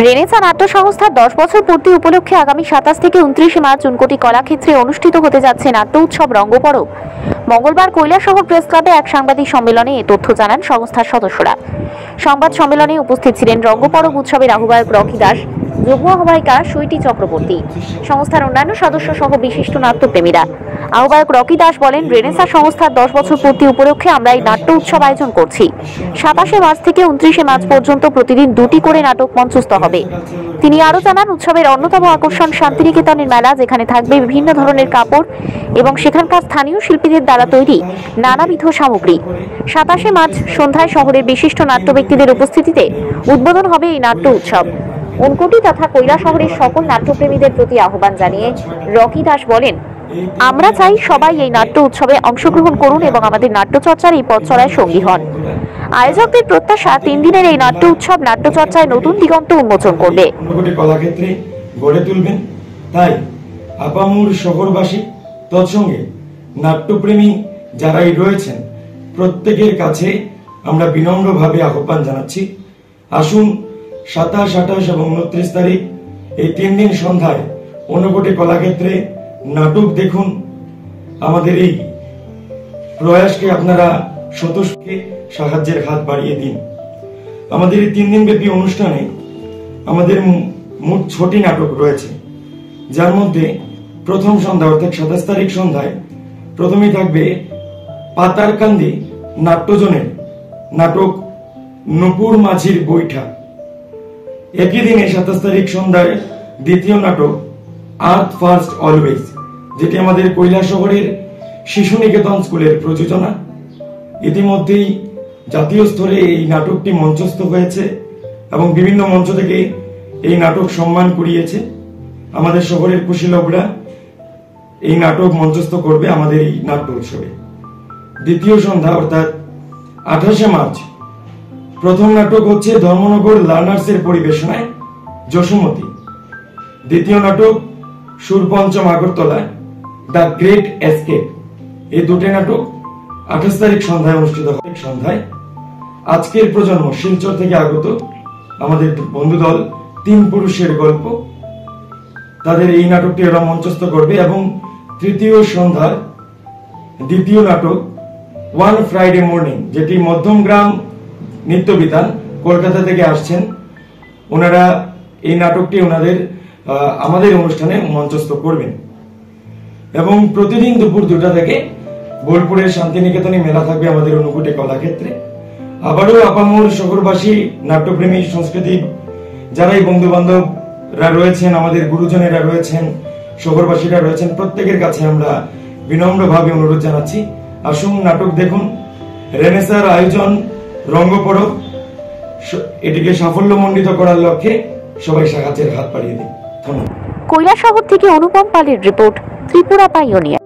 Renaissance নাট্য সংস্থার 10 বছর পূর্তি উপলক্ষে আগামী 27 থেকে 29 মার্চ চুনকোটি কলাক্ষেত্রে অনুষ্ঠিত হতে যাচ্ছে নাট্য উৎসব রঙ্গপরব। মঙ্গলবার কৈলাসহর প্রেস ক্লাবে এক সাংবাদিক সম্মেলনে এ তথ্য জানান সংস্থার সদস্যরা। সংবাদ সম্মেলনে উপস্থিত ছিলেন রঙ্গপরব উৎসবের আহ্বায়ক রকি দাস, যুগ্ম আহ্বায়িকা সুইটি চক্রবর্তী, সংস্থার অন্যান্য সদস্য সহ বিশিষ্ট নাট্যপ্রেমীরা। আহ্বায়ক রকি দাস বলেন, রেনেসা সংস্থার 10 বছর পূর্তি উপলক্ষে আমরা এই নাট্য উৎসব আয়োজন করছি। 27 মার্চ থেকে 29 মার্চ পর্যন্ত প্রতিদিন 2টি করে নাটক মঞ্চস্থ হবে। তিনি আরো জানান, উৎসবের অন্যতম আকর্ষণ শান্তিনিকেতনের মেলা, যেখানে থাকবে বিভিন্ন ধরনের কাপড় এবং সেখানকার স্থানীয় শিল্পীদের দ্বারা তৈরি নানাবিধ সামগ্রী। 27 মার্চ সন্ধ্যায় শহরের বিশিষ্ট নাট্য ব্যক্তিদের উপস্থিতিতে উদ্বোধন হবে এই নাট্য উৎসব। ঊনকোটি তথা কৈলাসহরের সকল নাট্যপ্রেমীদের প্রতি আহ্বান জানিয়ে রকি দাস বলেন, আমরা চাই সবাই এই নাট্য উৎসবে অংশগ্রহণ করুন এবং আমাদের নাট্যচর্চার এই পথ চলায় সঙ্গী হন। আয়োজকদের প্রত্যাশা 3 দিনের এই নাট্য উৎসব নাট্যচর্চায় নতুন দিগন্ত উন্মোচন করবে। ঊনকোটি কলাক্ষেত্রে গড়ে তুলবেন, তাই আপামুর শহরবাসী তৎসঙ্গে নাট্যপ্রেমী যারাই রয়েছেন প্রত্যেকের কাছে আমরা বিনম্রভাবে আহ্বান জানাচ্ছি, আসুন 27, 28 এবং 29 তারিখ এই 3 দিন সন্ধ্যায় ঊনকোটি কলাক্ষেত্রে নাটক দেখুন। আমাদের এই প্রয়াসকে আপনারা স্বতঃস্ফূর্ত সাহায্যের হাত বাড়িয়ে দিন। আমাদের এই 3 দিন ব্যাপী অনুষ্ঠানে আমাদের মোট 6টি নাটক রয়েছে, যার মধ্যে প্রথম সন্ধ্যা অর্থাৎ 27 তারিখ সন্ধ্যায় প্রথমেই থাকবে পাতারকান্দি নাট্যজনের নাটক নূপুর মাঝির বৈঠা। একই দিনে 27 তারিখ সন্ধ্যায় দ্বিতীয় নাটক আর্থ ফার্স্ট অলওয়েজ, যেটি আমাদের কৈলাসহরের শিশু নিকেতন স্কুলের প্রযোজনা। ইতিমধ্যেই জাতীয় স্তরে এই নাটকটি মঞ্চস্থ হয়েছে এবং বিভিন্ন মঞ্চ থেকে এই নাটক সম্মান কুড়িয়েছে। আমাদের শহরের কুশীলবরা এই নাটক মঞ্চস্থ করবে আমাদের এই নাট্য উৎসবে। দ্বিতীয় সন্ধ্যা অর্থাৎ 28 মার্চ প্রথম নাটক হচ্ছে ধর্মনগর লার্নার্সের পরিবেশনায় যশোমতি। দ্বিতীয় নাটক সুরপঞ্চম আগরতলায় দ্য গ্রেট এস্কেপ। এই দুটি নাটক 28 তারিখ সন্ধ্যায় অনুষ্ঠিত হবে। সন্ধ্যায় আজকের প্রজন্ম শিলচর থেকে আগত আমাদের বন্ধু দল 3 পুরুষের গল্প, তাদের এই নাটকটি ওরা মঞ্চস্থ করবে। এবং তৃতীয় সন্ধ্যার দ্বিতীয় নাটক ওয়ান ফ্রাইডে মর্নিং, যেটি মধ্যমগ্রাম নিত্যবিতান কলকাতা থেকে আসছেন, ওনারা এই নাটকটি ওনাদের আমাদের অনুষ্ঠানে মঞ্চস্থ করবেন। এবং প্রতিদিন দুপুর 2টা থেকে বোলপুরের শান্তিনিকেতনে মেলা থাকবে আমাদের ঊনকোটি কলাক্ষেত্রে। আবারও আপামর শহরবাসী নাট্যপ্রেমী সংস্কৃতি যারাই বন্ধু বান্ধবরা রয়েছেন, আমাদের গুরুজনেরা রয়েছেন, শহরবাসীরা রয়েছেন, প্রত্যেকের কাছে আমরা বিনম্রভাবে অনুরোধ জানাচ্ছি, আসুন নাটক দেখুন। রেনেসার আয়োজন রঙ্গপরব, এটিকে সাফল্যমণ্ডিত করার লক্ষ্যে সবাই সাহায্যের হাত বাড়িয়ে দিন। ধন্যবাদ। কৈলাসহর থেকে অনুপম পালের রিপোর্ট, ত্রিপুরা পাইওনিয়ার।